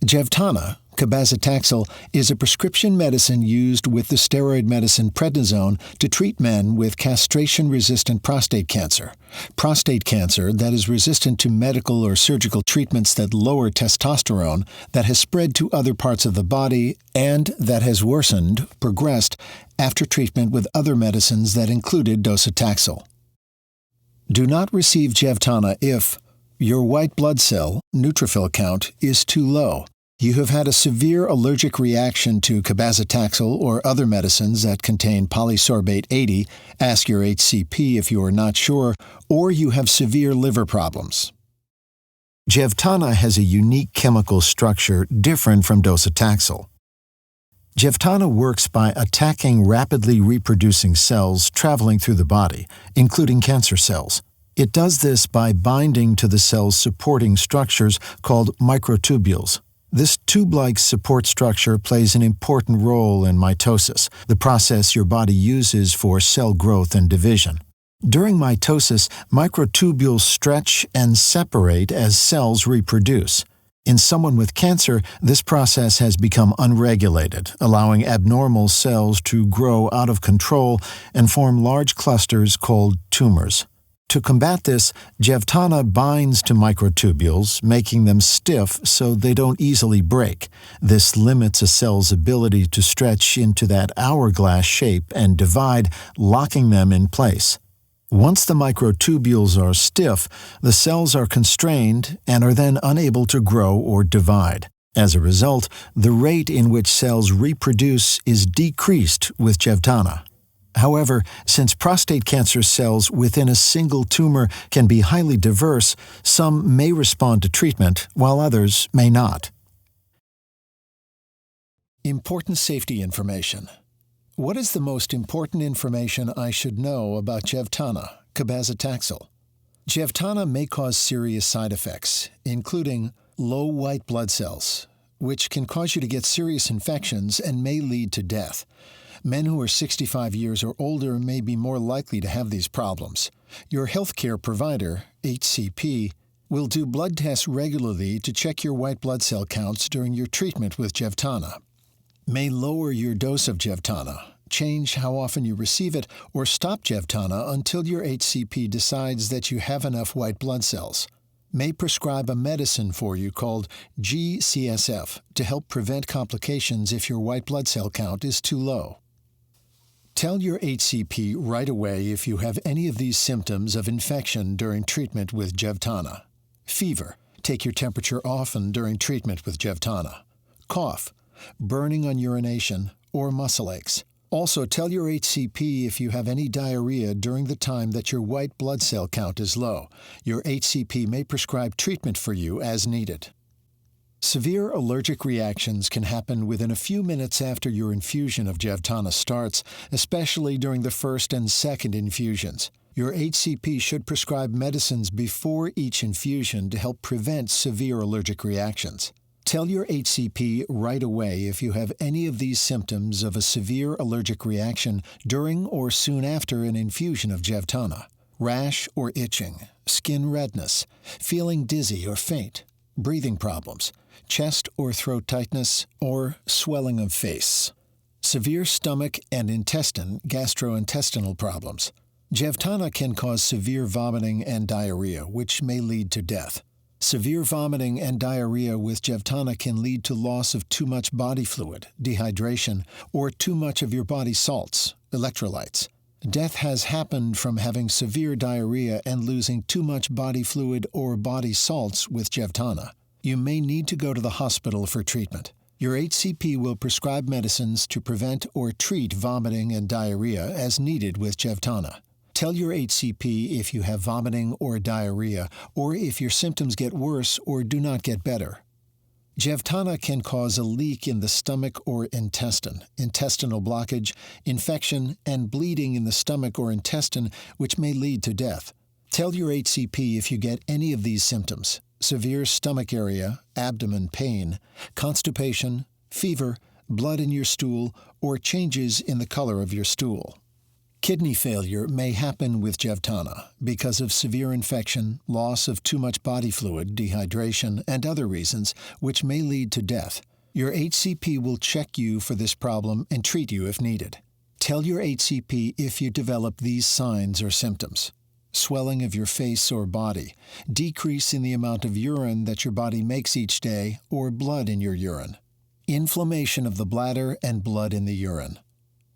JEVTANA, cabazitaxel, is a prescription medicine used with the steroid medicine prednisone to treat men with castration-resistant prostate cancer. Prostate cancer that is resistant to medical or surgical treatments that lower testosterone, that has spread to other parts of the body, and that has worsened, progressed, after treatment with other medicines that included docetaxel. Do not receive JEVTANA if your white blood cell, neutrophil count, is too low. You have had a severe allergic reaction to cabazitaxel or other medicines that contain polysorbate 80, ask your HCP if you are not sure, or you have severe liver problems. JEVTANA has a unique chemical structure different from docetaxel. JEVTANA works by attacking rapidly reproducing cells traveling through the body, including cancer cells. It does this by binding to the cell's supporting structures called microtubules. This tube-like support structure plays an important role in mitosis, the process your body uses for cell growth and division. During mitosis, microtubules stretch and separate as cells reproduce. In someone with cancer, this process has become unregulated, allowing abnormal cells to grow out of control and form large clusters called tumors. To combat this, JEVTANA binds to microtubules, making them stiff so they don't easily break. This limits a cell's ability to stretch into that hourglass shape and divide, locking them in place. Once the microtubules are stiff, the cells are constrained and are then unable to grow or divide. As a result, the rate in which cells reproduce is decreased with JEVTANA. However, since prostate cancer cells within a single tumor can be highly diverse, some may respond to treatment, while others may not. Important safety information. What is the most important information I should know about JEVTANA, cabazitaxel? JEVTANA may cause serious side effects, including low white blood cells, which can cause you to get serious infections and may lead to death. Men who are 65 years or older may be more likely to have these problems. Your healthcare provider, HCP, will do blood tests regularly to check your white blood cell counts during your treatment with JEVTANA. May lower your dose of JEVTANA, change how often you receive it, or stop JEVTANA until your HCP decides that you have enough white blood cells. May prescribe a medicine for you called G-CSF to help prevent complications if your white blood cell count is too low. Tell your HCP right away if you have any of these symptoms of infection during treatment with JEVTANA. Fever. Take your temperature often during treatment with JEVTANA. Cough. Burning on urination or muscle aches. Also, tell your HCP if you have any diarrhea during the time that your white blood cell count is low. Your HCP may prescribe treatment for you as needed. Severe allergic reactions can happen within a few minutes after your infusion of JEVTANA starts, especially during the first and second infusions. Your HCP should prescribe medicines before each infusion to help prevent severe allergic reactions. Tell your HCP right away if you have any of these symptoms of a severe allergic reaction during or soon after an infusion of JEVTANA. Rash or itching, skin redness, feeling dizzy or faint, breathing problems, chest or throat tightness, or swelling of face. Severe stomach and intestine, gastrointestinal problems. JEVTANA can cause severe vomiting and diarrhea, which may lead to death. Severe vomiting and diarrhea with JEVTANA can lead to loss of too much body fluid, dehydration, or too much of your body's salts, electrolytes. Death has happened from having severe diarrhea and losing too much body fluid or body salts with JEVTANA. You may need to go to the hospital for treatment. Your HCP will prescribe medicines to prevent or treat vomiting and diarrhea as needed with JEVTANA. Tell your HCP if you have vomiting or diarrhea, or if your symptoms get worse or do not get better. JEVTANA can cause a leak in the stomach or intestine, intestinal blockage, infection, and bleeding in the stomach or intestine, which may lead to death. Tell your HCP if you get any of these symptoms: severe stomach area, abdomen pain, constipation, fever, blood in your stool, or changes in the color of your stool. Kidney failure may happen with JEVTANA because of severe infection, loss of too much body fluid, dehydration, and other reasons, which may lead to death. Your HCP will check you for this problem and treat you if needed. Tell your HCP if you develop these signs or symptoms: swelling of your face or body, decrease in the amount of urine that your body makes each day, or blood in your urine, inflammation of the bladder and blood in the urine.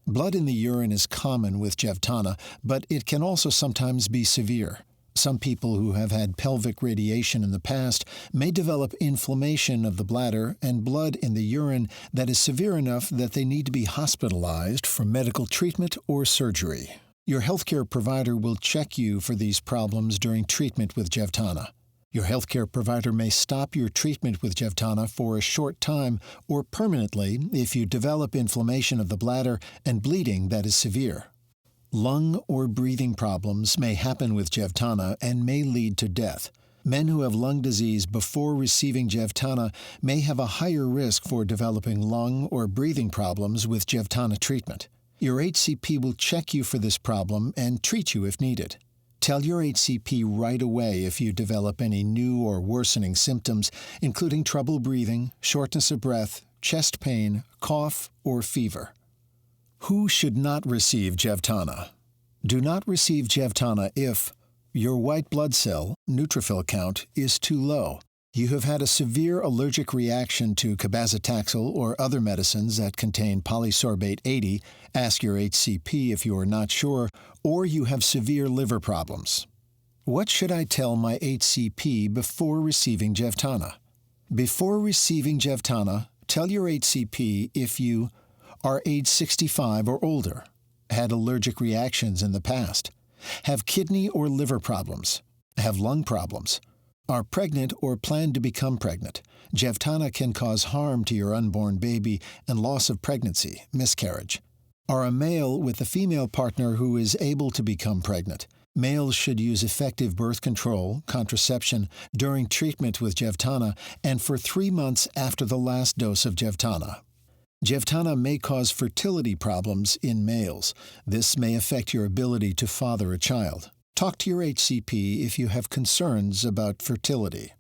Blood in the urine is common with JEVTANA, but it can also sometimes be severe. Some people who have had pelvic radiation in the past may develop inflammation of the bladder and blood in the urine that is severe enough that they need to be hospitalized for medical treatment or surgery. Your healthcare provider will check you for these problems during treatment with JEVTANA. Your healthcare provider may stop your treatment with JEVTANA for a short time or permanently if you develop inflammation of the bladder and bleeding that is severe. Lung or breathing problems may happen with JEVTANA and may lead to death. Men who have lung disease before receiving JEVTANA may have a higher risk for developing lung or breathing problems with JEVTANA treatment. Your HCP will check you for this problem and treat you if needed. Tell your HCP right away if you develop any new or worsening symptoms, including trouble breathing, shortness of breath, chest pain, cough, or fever. Who should not receive JEVTANA? Do not receive JEVTANA if your white blood cell, neutrophil count, is too low. You have had a severe allergic reaction to cabazitaxel or other medicines that contain polysorbate 80, ask your HCP if you are not sure, or you have severe liver problems. What should I tell my HCP before receiving JEVTANA? Before receiving JEVTANA, tell your HCP if you are age 65 or older, had allergic reactions in the past, have kidney or liver problems, have lung problems, are pregnant or plan to become pregnant. JEVTANA can cause harm to your unborn baby and loss of pregnancy, miscarriage. Are a male with a female partner who is able to become pregnant. Males should use effective birth control, contraception, during treatment with JEVTANA and for 3 months after the last dose of JEVTANA. JEVTANA may cause fertility problems in males. This may affect your ability to father a child. Talk to your HCP if you have concerns about fertility.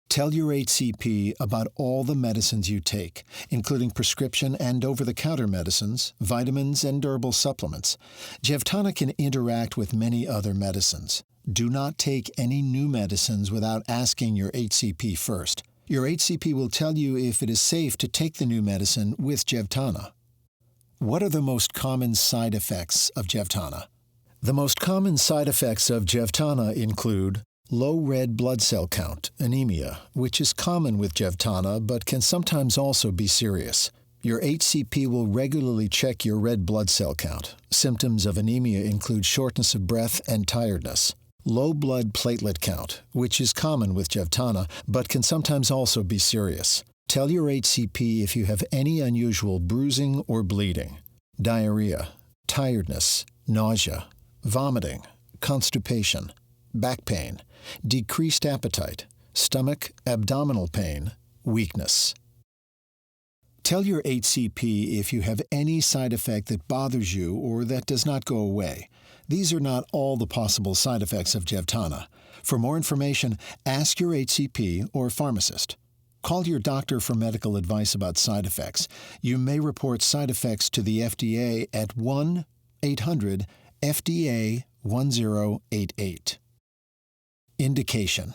Tell your HCP about all the medicines you take, including prescription and over-the-counter medicines, vitamins, and herbal supplements. JEVTANA can interact with many other medicines. Do not take any new medicines without asking your HCP first. Your HCP will tell you if it is safe to take the new medicine with JEVTANA. What are the most common side effects of JEVTANA? The most common side effects of JEVTANA include low red blood cell count, anemia, which is common with JEVTANA but can sometimes also be serious. Your HCP will regularly check your red blood cell count. Symptoms of anemia include shortness of breath and tiredness. Low blood platelet count, which is common with JEVTANA but can sometimes also be serious. Tell your HCP if you have any unusual bruising or bleeding. Diarrhea, tiredness, nausea, vomiting, constipation, back pain, decreased appetite, stomach, abdominal pain, weakness. Tell your HCP if you have any side effect that bothers you or that does not go away. These are not all the possible side effects of JEVTANA. For more information, ask your HCP or pharmacist. Call your doctor for medical advice about side effects. You may report side effects to the FDA at 1-800-FDA-1088. Indication: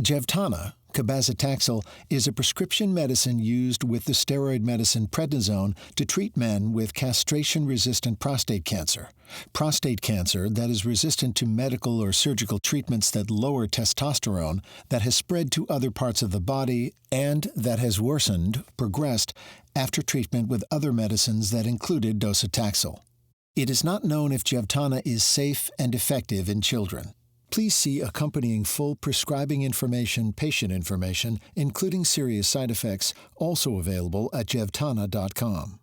JEVTANA, cabazitaxel, is a prescription medicine used with the steroid medicine prednisone to treat men with castration-resistant prostate cancer that is resistant to medical or surgical treatments that lower testosterone, that has spread to other parts of the body, and that has worsened, progressed, after treatment with other medicines that included docetaxel. It is not known if JEVTANA is safe and effective in children. Please see accompanying full prescribing information, patient information, including serious side effects, also available at JEVTANA.com.